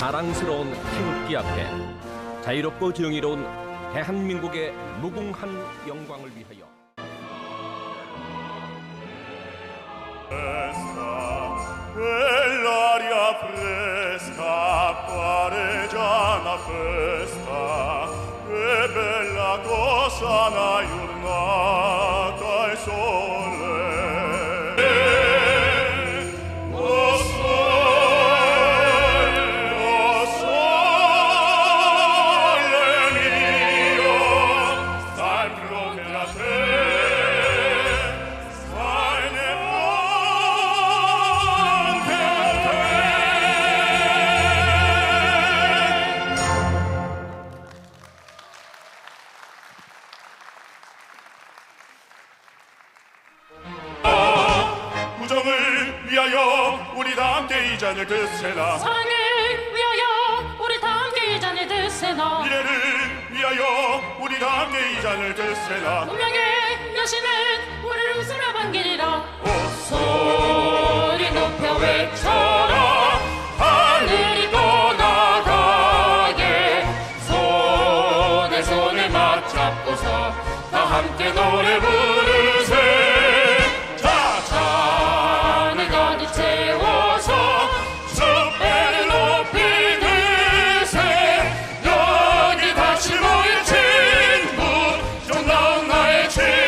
자랑스러운 태극기 앞에 자유롭고 정의로운 대한민국의 무궁한 영광을 위하여 Quell'aria fresca pare già una festa, che bella cosa una giornata al sole. Oh sole mio, stai proprio a te, stai nel 우정을 위하여 우리 다 함께 이 잔을 드세나. 사랑을 위하여 우리 다 함께 이 잔을 드세나. 미래를 위하여 우리 다 함께 이 잔을 드세나. 운명의 여신은 우리를 웃으며 반기리라. 오 소리 높여 외쳐라. 하늘이 떠나가게 손에 손을 맞잡고서 다 함께 노래 부르세. 잔을 가득 채워서 숲배를 높이 드세. 여기 다시 모인 친구, 정다운 나의 친구야.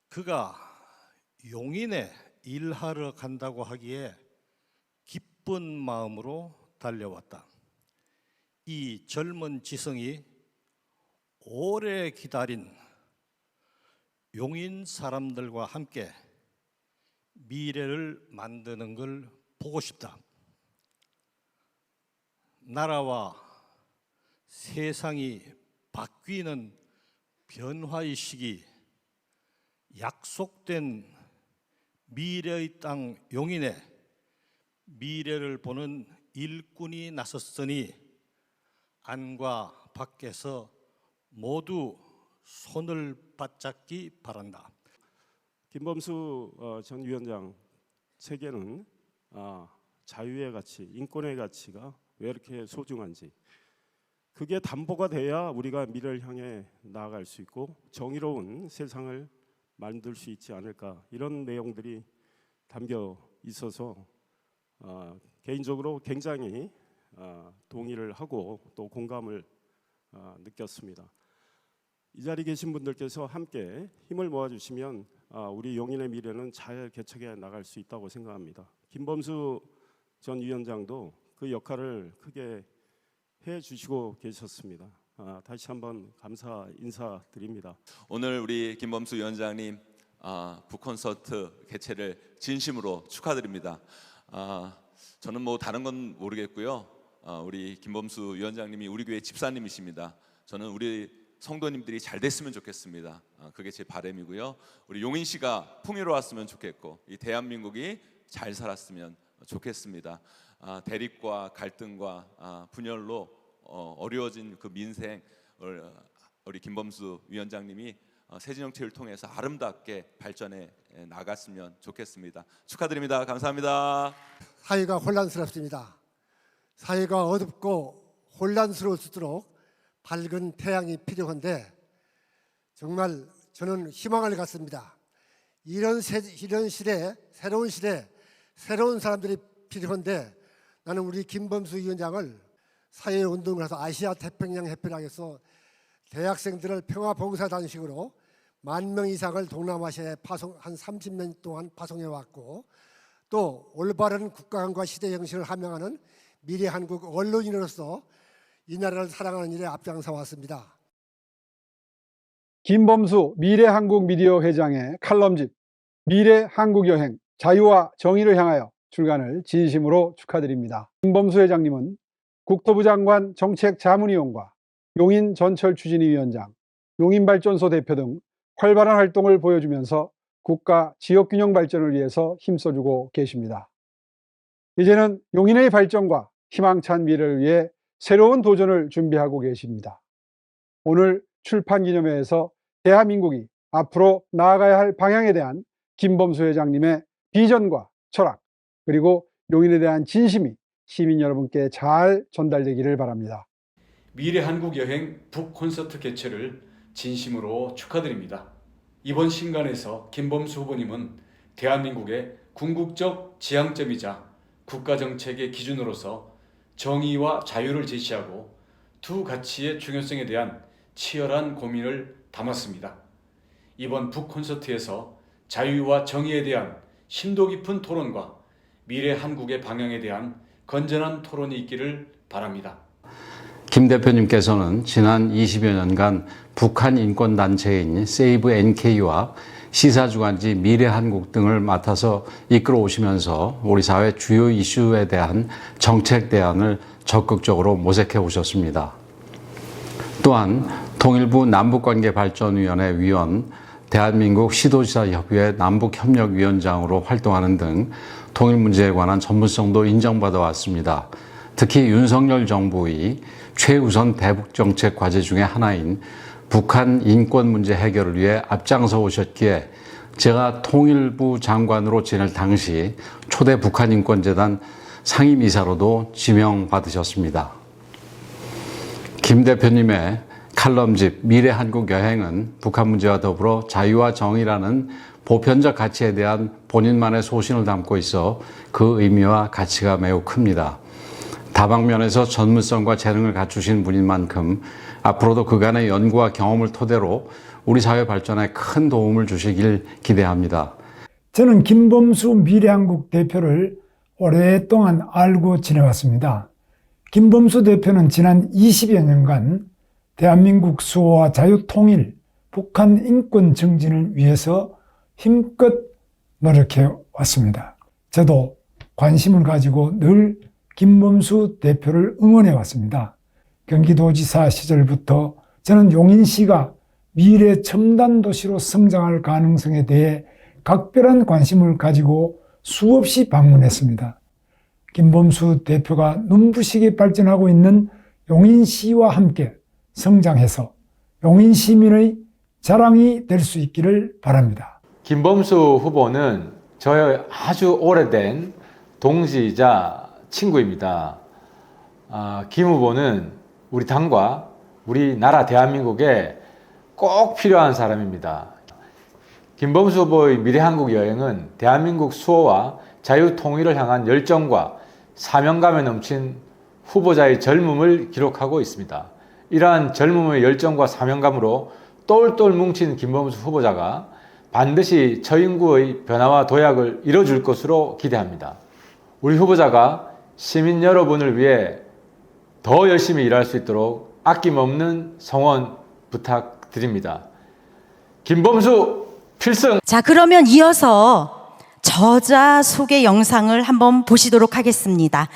그가 용인에 일하러 간다고 하기에 기쁜 마음으로 달려왔다. 이 젊은 지성이 오래 기다린 용인 사람들과 함께 미래를 만드는 걸 보고 싶다. 나라와 세상이 바뀌는 변화의 시기, 약속된 미래의 땅 용인에 미래를 보는 일꾼이 나섰으니 안과 밖에서 모두 손을 받잡기 바란다. 김범수 전 위원장 책에는 자유의 가치, 인권의 가치가 왜 이렇게 소중한지, 그게 담보가 돼야 우리가 미래를 향해 나아갈 수 있고 정의로운 세상을 만들 수 있지 않을까, 이런 내용들이 담겨 있어서 개인적으로 굉장히 동의를 하고 또 공감을 느꼈습니다. 이 자리에 계신 분들께서 함께 힘을 모아주시면 우리 용인의 미래는 잘 개척해 나갈 수 있다고 생각합니다. 김범수 전 위원장도 그 역할을 크게 해주시고 계셨습니다. 다시 한번 감사 인사드립니다. 오늘 우리 김범수 위원장님 북콘서트 개최를 진심으로 축하드립니다. 저는 뭐 다른 건 모르겠고요. 우리 김범수 위원장님이 우리 교회 집사님이십니다. 저는 우리 성도님들이 잘 됐으면 좋겠습니다. 그게 제 바람이고요. 우리 용인시가 풍요로웠으면 좋겠고 이 대한민국이 잘 살았으면 좋겠습니다. 대립과 갈등과 분열로 어려워진 그 민생, 우리 김범수 위원장님이 새정치를 통해서 아름답게 발전해 나갔으면 좋겠습니다. 축하드립니다. 감사합니다. 사회가 혼란스럽습니다. 사회가 어둡고 혼란스러울수록 밝은 태양이 필요한데 정말 저는 희망을 갖습니다. 이런 시대, 새로운 시대, 새로운 사람들이 필요한데 나는 우리 김범수 위원장을 사회운동을 해서 아시아 태평양 협회랑에서 대학생들을 평화봉사단식으로 10,000명 이상을 동남아시아에 한 30년 동안 파송해 왔고, 또 올바른 국가관과 시대 정신을 함양하는 미래 한국 언론인으로서 이 나라를 사랑하는 일에 앞장서 왔습니다. 김범수 미래한국미디어 회장의 칼럼집 미래한국여행 자유와 정의를 향하여 출간을 진심으로 축하드립니다. 김범수 회장님은 국토부 장관 정책자문위원과 용인 전철 추진위 위원장, 용인발전소 대표 등 활발한 활동을 보여주면서 국가 지역균형 발전을 위해서 힘써주고 계십니다. 이제는 용인의 발전과 희망찬 미래를 위해 새로운 도전을 준비하고 계십니다. 오늘 출판기념회에서 대한민국이 앞으로 나아가야 할 방향에 대한 김범수 회장님의 비전과 철학, 그리고 용인에 대한 진심이 시민 여러분께 잘 전달되기를 바랍니다. 미래 한국 여행 북 콘서트 개최를 진심으로 축하드립니다. 이번 신간에서 김범수 후보님은 대한민국의 궁극적 지향점이자 국가정책의 기준으로서 정의와 자유를 제시하고 두 가치의 중요성에 대한 치열한 고민을 담았습니다. 이번 북 콘서트에서 자유와 정의에 대한 심도 깊은 토론과 미래 한국의 방향에 대한 건전한 토론이 있기를 바랍니다. 김 대표님께서는 지난 20여 년간 북한 인권단체인 세이브 NK와 시사주간지 미래한국 등을 맡아서 이끌어 오시면서 우리 사회 주요 이슈에 대한 정책 대안을 적극적으로 모색해 오셨습니다. 또한 통일부 남북관계발전위원회 위원, 대한민국 시도지사협의회 남북협력위원장으로 활동하는 등 통일 문제에 관한 전문성도 인정받아 왔습니다. 특히 윤석열 정부의 최우선 대북 정책 과제 중에 하나인 북한 인권 문제 해결을 위해 앞장서 오셨기에 제가 통일부 장관으로 지낼 당시 초대 북한인권재단 상임이사로도 지명받으셨습니다. 김 대표님의 칼럼집 미래한국 여행은 북한 문제와 더불어 자유와 정의라는 보편적 가치에 대한 본인만의 소신을 담고 있어 그 의미와 가치가 매우 큽니다. 다방면에서 전문성과 재능을 갖추신 분인 만큼 앞으로도 그간의 연구와 경험을 토대로 우리 사회 발전에 큰 도움을 주시길 기대합니다. 저는 김범수 미래한국 대표를 오랫동안 알고 지내왔습니다. 김범수 대표는 지난 20여 년간 대한민국 수호와 자유통일, 북한 인권 증진을 위해서 힘껏 노력해 왔습니다. 저도 관심을 가지고 늘 김범수 대표를 응원해 왔습니다. 경기도지사 시절부터 저는 용인시가 미래 첨단 도시로 성장할 가능성에 대해 각별한 관심을 가지고 수없이 방문했습니다. 김범수 대표가 눈부시게 발전하고 있는 용인시와 함께 성장해서 용인 시민의 자랑이 될 수 있기를 바랍니다. 김범수 후보는 저의 아주 오래된 동지이자 친구입니다. 김 후보는 우리 당과 우리나라 대한민국에 꼭 필요한 사람입니다. 김범수 후보의 미래한국 여행은 대한민국 수호와 자유통일을 향한 열정과 사명감에 넘친 후보자의 젊음을 기록하고 있습니다. 이러한 젊음의 열정과 사명감으로 똘똘 뭉친 김범수 후보자가 반드시 저인구의 변화와 도약을 이뤄줄 것으로 기대합니다. 우리 후보자가 시민 여러분을 위해 더 열심히 일할 수 있도록 아낌없는 성원 부탁드립니다. 김범수 필승! 자, 그러면 이어서 저자 소개 영상을 한번 보시도록 하겠습니다.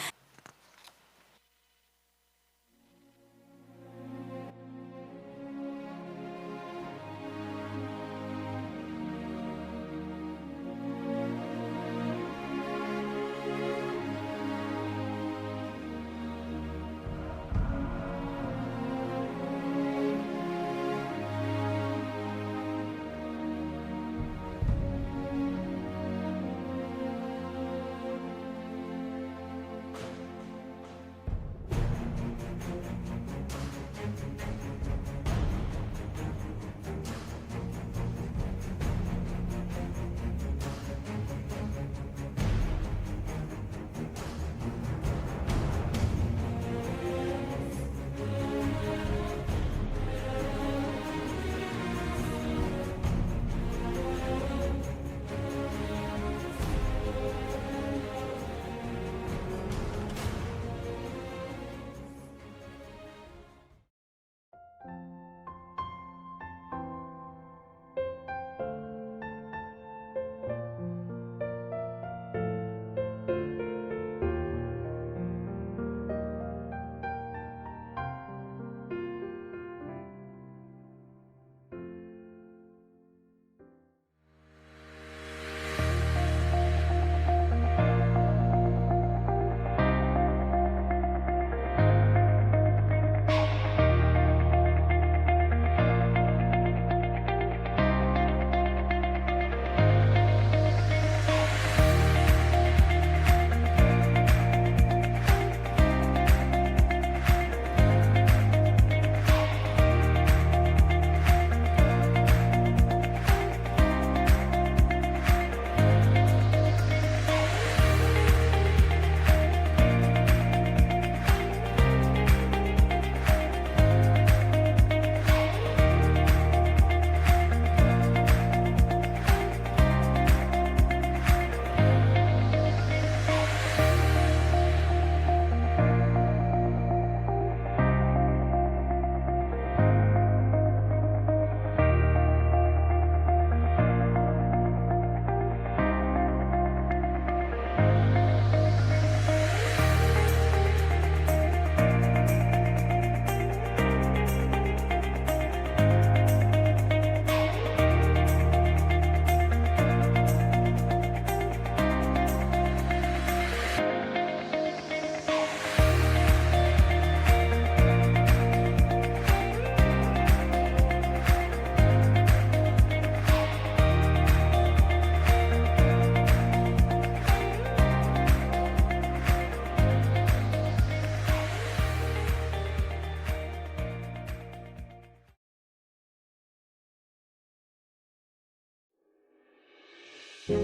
네.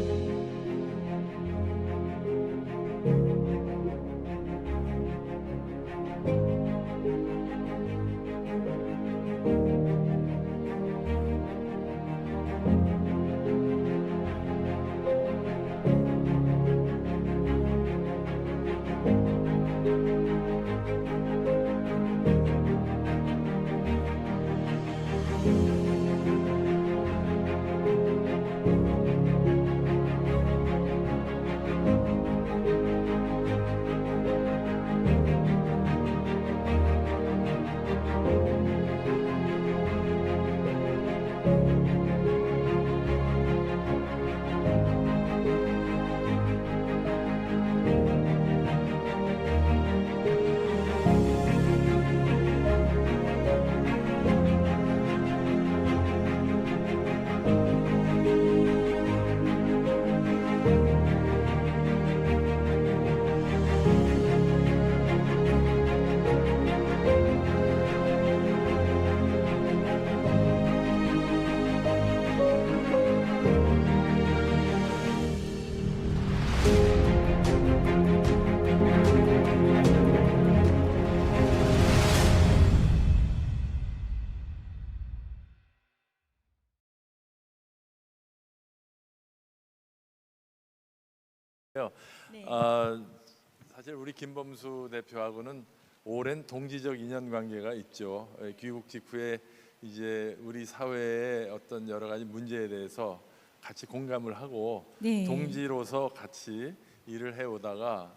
사실 우리 김범수 대표하고는 오랜 동지적 인연관계가 있죠. 귀국 직후에 이제 우리 사회의 어떤 여러 가지 문제에 대해서 같이 공감을 하고 네. 동지로서 같이 일을 해오다가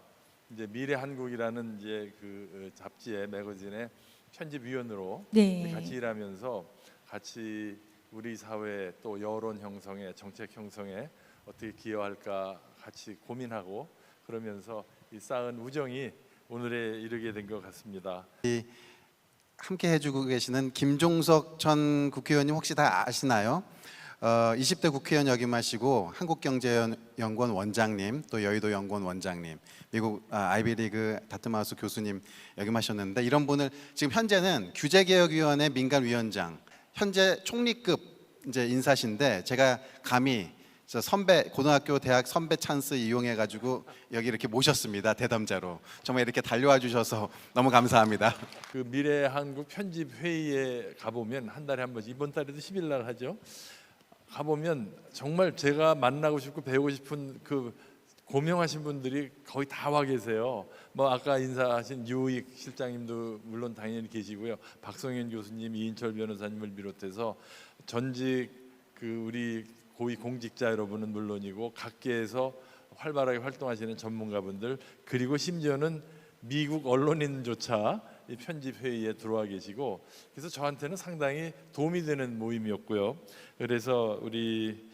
이제 미래한국이라는 이제 그 잡지의 매거진의 편집위원으로 네. 같이 일하면서 같이 우리 사회 또 여론 형성에 정책 형성에 어떻게 기여할까 같이 고민하고 그러면서 이 쌓은 우정이 오늘에 이르게 된 것 같습니다. 함께 해주고 계시는 김종석 전 국회의원님 혹시 다 아시나요? 20대 국회의원 역임하시고 한국경제연구원 원장님, 또 여의도연구원 원장님, 미국 아이비리그 다트마우스 교수님 역임하셨는데 이런 분을 지금 현재는 규제개혁위원회 민간위원장, 현재 총리급 이제 인사신데 제가 감히 선배 고등학교 대학 선배 찬스 이용해 가지고 여기 이렇게 모셨습니다. 대담자로 정말 이렇게 달려와 주셔서 너무 감사합니다. 그 미래한국 편집 회의에 가보면 한 달에 한 번씩 이번 달에도 10일 날 하죠. 가보면 정말 제가 만나고 싶고 배우고 싶은 그 고명하신 분들이 거의 다 와 계세요. 뭐 아까 인사하신 유익 실장님도 물론 당연히 계시고요. 박성현 교수님, 이인철 변호사님을 비롯해서 전직 그 우리 고위 공직자 여러분은 물론이고 각계에서 활발하게 활동하시는 전문가분들 그리고 심지어는 미국 언론인조차 이 편집 회의에 들어와 계시고 그래서 저한테는 상당히 도움이 되는 모임이었고요. 그래서 우리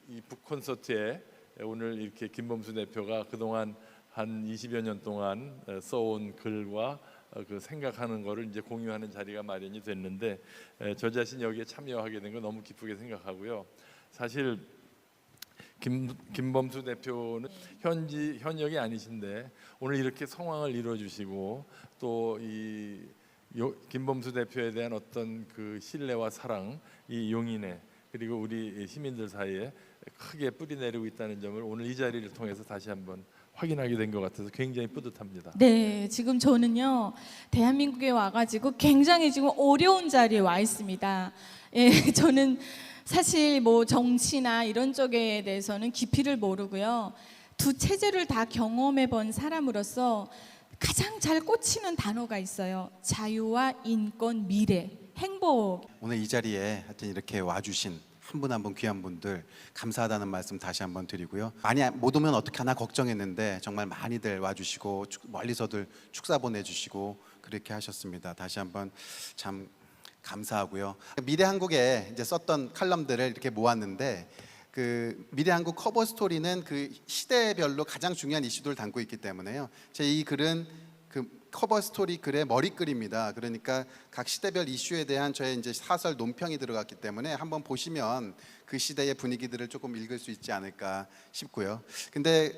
이 북콘서트에 오늘 이렇게 김범수 대표가 그동안 한 20여 년 동안 써온 글과 그 생각하는 거를 이제 공유하는 자리가 마련이 됐는데 저 자신 여기에 참여하게 된 거 너무 기쁘게 생각하고요. 사실 김범수 대표는 현역이 아니신데 오늘 이렇게 성황을 이뤄주시고 또 이 김범수 대표에 대한 어떤 그 신뢰와 사랑, 이 용인에 그리고 우리 시민들 사이에 크게 뿌리 내리고 있다는 점을 오늘 이 자리를 통해서 다시 한번 확인하게 된 것 같아서 굉장히 뿌듯합니다. 네, 지금 저는요 대한민국에 와가지고 굉장히 지금 어려운 자리에 와 있습니다. 예, 저는 사실 뭐 정치나 이런 쪽에 대해서는 깊이를 모르고요. 두 체제를 다 경험해 본 사람으로서 가장 잘 꽂히는 단어가 있어요. 자유와 인권, 미래, 행복. 오늘 이 자리에 하여튼 이렇게 와주신 한 분 한 분 귀한 분들 감사하다는 말씀 다시 한번 드리고요. 많이 못 오면 어떡하나 걱정했는데 정말 많이들 와주시고 멀리서들 축사 보내주시고 그렇게 하셨습니다. 다시 한번 참 감사하고요. 미래한국에 이제 썼던 칼럼들을 이렇게 모았는데 그 미래한국 커버 스토리는 그 시대별로 가장 중요한 이슈들을 담고 있기 때문에요. 제 이 글은 그 커버 스토리 글의 머리글입니다. 그러니까 각 시대별 이슈에 대한 저의 이제 사설 논평이 들어갔기 때문에 한번 보시면 그 시대의 분위기들을 조금 읽을 수 있지 않을까 싶고요. 근데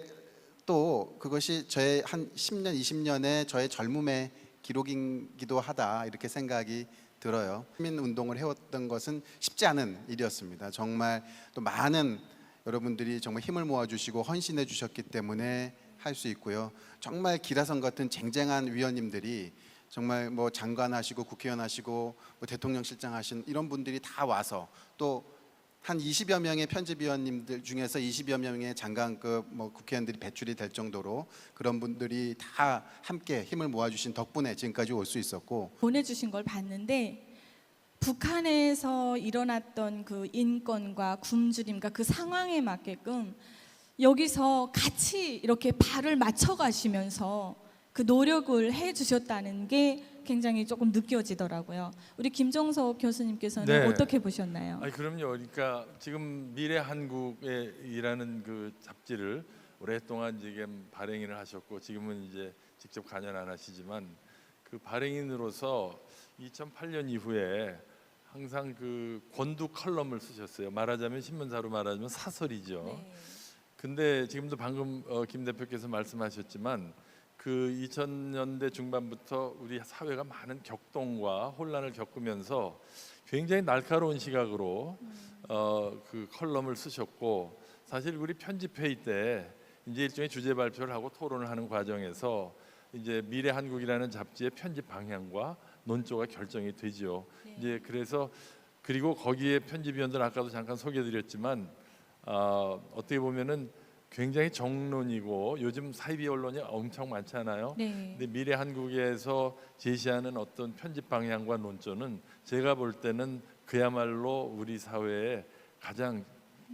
또 그것이 저의 한 10년, 20년의 저의 젊음의 기록이기도 하다 이렇게 생각이 들어요. 시민 운동을 해왔던 것은 쉽지 않은 일이었습니다. 정말 또 많은 여러분들이 정말 힘을 모아주시고 헌신해 주셨기 때문에 할 수 있고요. 정말 기라성 같은 쟁쟁한 위원님들이 정말 뭐 장관 하시고 국회의원 하시고 뭐 대통령 실장 하신 이런 분들이 다 와서 또 한 20여 명의 편집위원님들 중에서 20여 명의 장관급 뭐 국회의원들이 배출이 될 정도로 그런 분들이 다 함께 힘을 모아주신 덕분에 지금까지 올 수 있었고, 보내주신 걸 봤는데 북한에서 일어났던 그 인권과 굶주림과 그 상황에 맞게끔 여기서 같이 이렇게 발을 맞춰 가시면서 그 노력을 해 주셨다는 게 굉장히 조금 느껴지더라고요. 우리 김종석 교수님께서는 네. 어떻게 보셨나요? 아니 그럼요. 그러니까 지금 미래 한국이라는 그 잡지를 오랫동안 지금 발행인을 하셨고 지금은 이제 직접 관여는 안 하시지만 그 발행인으로서 2008년 이후에 항상 그 권두 컬럼을 쓰셨어요. 말하자면 신문사로 말하자면 사설이죠. 네. 근데 지금도 방금 김 대표께서 말씀하셨지만 그 2000년대 중반부터 우리 사회가 많은 격동과 혼란을 겪으면서 굉장히 날카로운 시각으로 그 컬럼을 쓰셨고, 사실 우리 편집회의 때 이제 일종의 주제 발표를 하고 토론을 하는 과정에서 이제 미래 한국이라는 잡지의 편집 방향과 논조가 결정이 되죠. 네. 이제 그래서 그리고 거기에 편집위원들 아까도 잠깐 소개드렸지만 어떻게 보면은 굉장히 정론이고 요즘 사이비 언론이 엄청 많잖아요. 네. 근데 미래 한국에서 제시하는 어떤 편집 방향과 논조는 제가 볼 때는 그야말로 우리 사회에 가장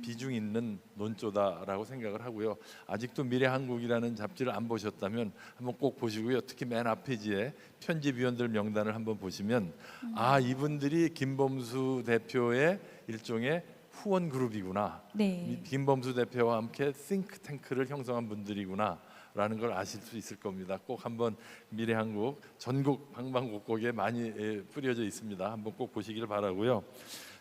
비중 있는 논조다라고 생각을 하고요. 아직도 미래 한국이라는 잡지를 안 보셨다면 한번 꼭 보시고요. 특히 맨 앞 페이지에 편집위원들 명단을 한번 보시면 아, 이분들이 김범수 대표의 일종의 후원 그룹이구나. 네. 김범수 대표와 함께 싱크탱크를 형성한 분들이구나라는 걸 아실 수 있을 겁니다. 꼭 한번 미래 한국 전국 방방곡곡에 많이 뿌려져 있습니다. 한번 꼭 보시길 바라고요.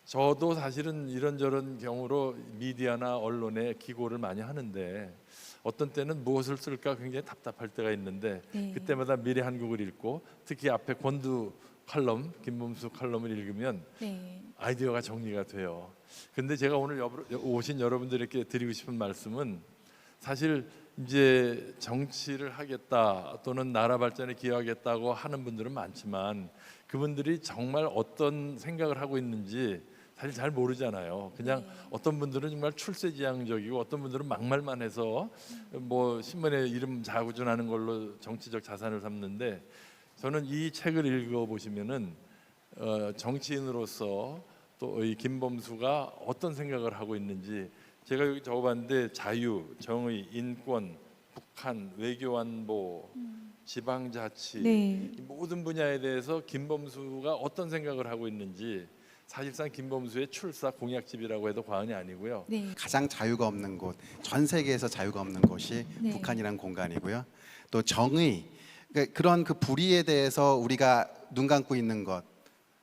저도 사실은 이런저런 경우로 미디어나 언론에 기고를 많이 하는데 어떤 때는 무엇을 쓸까 굉장히 답답할 때가 있는데 네. 그때마다 미래 한국을 읽고 특히 앞에 권두 칼럼, 김범수 칼럼을 읽으면 네. 아이디어가 정리가 돼요. 근데 제가 오늘 오신 여러분들에게 드리고 싶은 말씀은 사실 이제 정치를 하겠다 또는 나라 발전에 기여하겠다고 하는 분들은 많지만 그분들이 정말 어떤 생각을 하고 있는지 사실 잘 모르잖아요. 그냥 어떤 분들은 정말 출세지향적이고 어떤 분들은 막말만 해서 뭐 신문에 이름 자구전하는 걸로 정치적 자산을 삼는데 저는 이 책을 읽어보시면은 정치인으로서 또 이 김범수가 어떤 생각을 하고 있는지 제가 여기 적어봤는데 자유, 정의, 인권, 북한, 외교안보, 지방자치 네. 이 모든 분야에 대해서 김범수가 어떤 생각을 하고 있는지 사실상 김범수의 출사 공약집이라고 해도 과언이 아니고요. 네. 가장 자유가 없는 곳, 전 세계에서 자유가 없는 곳이 네. 북한이란 공간이고요. 또 정의, 그런 그 불의에 대해서 우리가 눈 감고 있는 것,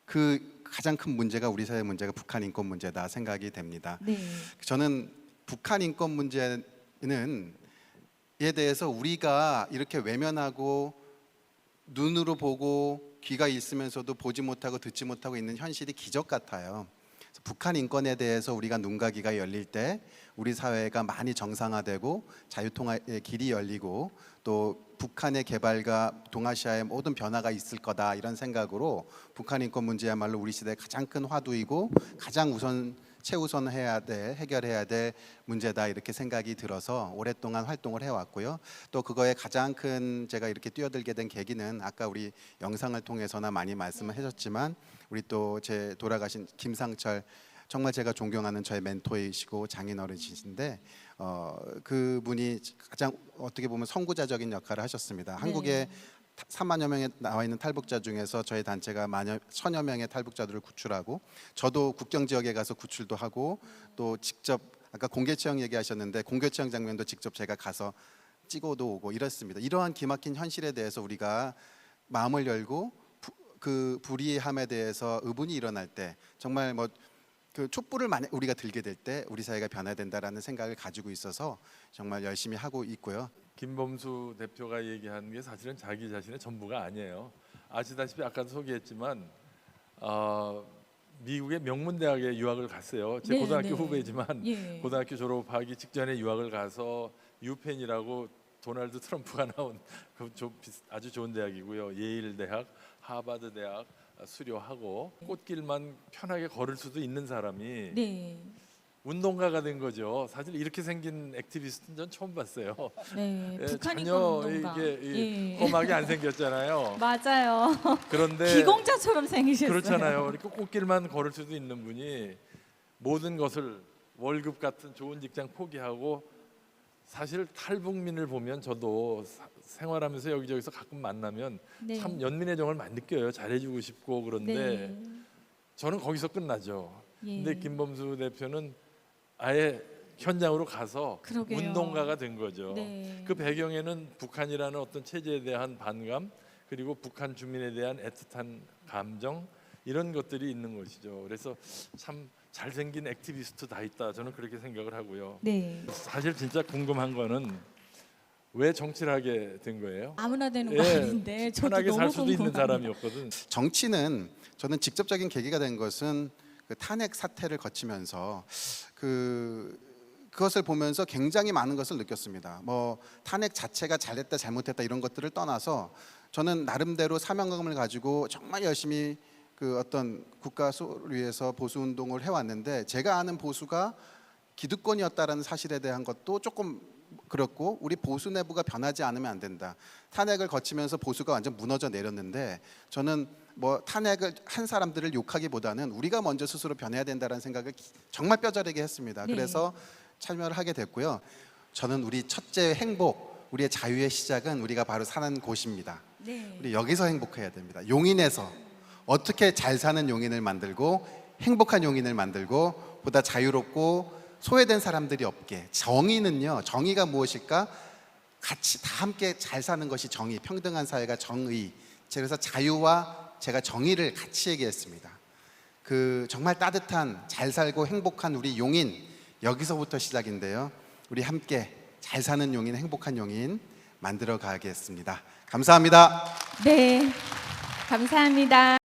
그 가장 큰 문제가 우리 사회 문제가 북한 인권 문제다 생각이 됩니다. 네. 저는 북한 인권 문제는 에 대해서 우리가 이렇게 외면하고 눈으로 보고 귀가 있으면서도 보지 못하고 듣지 못하고 있는 현실이 기적 같아요. 그래서 북한 인권에 대해서 우리가 눈과 귀가 열릴 때 우리 사회가 많이 정상화되고 자유통합의 길이 열리고 또 북한의 개발과 동아시아의 모든 변화가 있을 거다 이런 생각으로 북한 인권 문제야말로 우리 시대의 가장 큰 화두이고 가장 최우선해야 될 해결해야 될 문제다 이렇게 생각이 들어서 오랫동안 활동을 해왔고요. 또 그거에 가장 큰 제가 이렇게 뛰어들게 된 계기는 아까 우리 영상을 통해서나 많이 말씀을 하셨지만 우리 또 제 돌아가신 김상철 정말 제가 존경하는 저의 멘토이시고 장인어른이신데 그분이 가장 어떻게 보면 선구자적인 역할을 하셨습니다. 한국에 3만여 명에 나와 있는 탈북자 중에서 저희 단체가 1000여 명의 탈북자들을 구출하고 저도 국경 지역에 가서 구출도 하고 또 직접 아까 공개 채용 얘기하셨는데 공개 채용 장면도 직접 제가 가서 찍어도 오고 이렇습니다. 이러한 기막힌 현실에 대해서 우리가 마음을 열고 그 불의함에 대해서 의문이 일어날 때 정말 뭐 그 촛불을 만약 우리가 들게 될 때 우리 사회가 변화된다라는 생각을 가지고 있어서 정말 열심히 하고 있고요. 김범수 대표가 얘기하는 게 사실은 자기 자신의 전부가 아니에요. 아시다시피 아까도 소개했지만 미국의 명문대학에 유학을 갔어요. 제 네, 고등학교 네. 후배지만 예. 고등학교 졸업하기 직전에 유학을 가서 유펜이라고 도널드 트럼프가 나온 아주 좋은 대학이고요. 예일 대학, 하버드 대학 수료하고 꽃길만 편하게 걸을 수도 있는 사람이 네. 운동가가 된 거죠. 사실 이렇게 생긴 액티비스트는 전 처음 봤어요. 네. 예, 북한 전혀 인권 운동가. 이게 예. 험하게 안 생겼잖아요. 맞아요. 그런데 기공자처럼 생기셨어요. 그렇잖아요. 이렇게 꽃길만 걸을 수도 있는 분이 모든 것을 월급 같은 좋은 직장 포기하고, 사실 탈북민을 보면 저도 생활하면서 여기저기서 가끔 만나면 네. 참 연민의 정을 많이 느껴요. 잘해주고 싶고. 그런데 네. 저는 거기서 끝나죠. 예. 근데 김범수 대표는 아예 현장으로 가서 그러게요. 운동가가 된 거죠. 네. 그 배경에는 북한이라는 어떤 체제에 대한 반감, 그리고 북한 주민에 대한 애틋한 감정, 이런 것들이 있는 것이죠. 그래서 참 잘생긴 액티비스트 다 있다, 저는 그렇게 생각을 하고요. 네. 사실 진짜 궁금한 거는 왜 정치를 하게 된 거예요? 아무나 되는 거 예, 아닌데 저도 편하게 너무 살 수도 있는 궁금합니다. 사람이었거든. 정치는 저는 직접적인 계기가 된 것은 그 탄핵 사태를 거치면서 그것을 보면서 굉장히 많은 것을 느꼈습니다. 뭐 탄핵 자체가 잘됐다 잘못했다 이런 것들을 떠나서 저는 나름대로 사명감을 가지고 정말 열심히 그 어떤 국가 수를 위해서 보수 운동을 해왔는데, 제가 아는 보수가 기득권이었다라는 사실에 대한 것도 조금 그렇고, 우리 보수 내부가 변하지 않으면 안 된다. 탄핵을 거치면서 보수가 완전 무너져 내렸는데, 저는 뭐 탄핵을 한 사람들을 욕하기보다는 우리가 먼저 스스로 변해야 된다는 생각을 정말 뼈저리게 했습니다. 네. 그래서 참여를 하게 됐고요. 저는 우리 첫째 행복, 우리의 자유의 시작은 우리가 바로 사는 곳입니다. 네. 우리 여기서 행복해야 됩니다. 용인에서 어떻게 잘 사는 용인을 만들고 행복한 용인을 만들고 보다 자유롭고 소외된 사람들이 없게. 정의는요, 정의가 무엇일까? 같이 다 함께 잘 사는 것이 정의, 평등한 사회가 정의. 그래서 자유와 제가 정의를 같이 얘기했습니다. 그 정말 따뜻한 잘 살고 행복한 우리 용인, 여기서부터 시작인데요. 우리 함께 잘 사는 용인, 행복한 용인 만들어 가겠습니다. 감사합니다. 네. 감사합니다.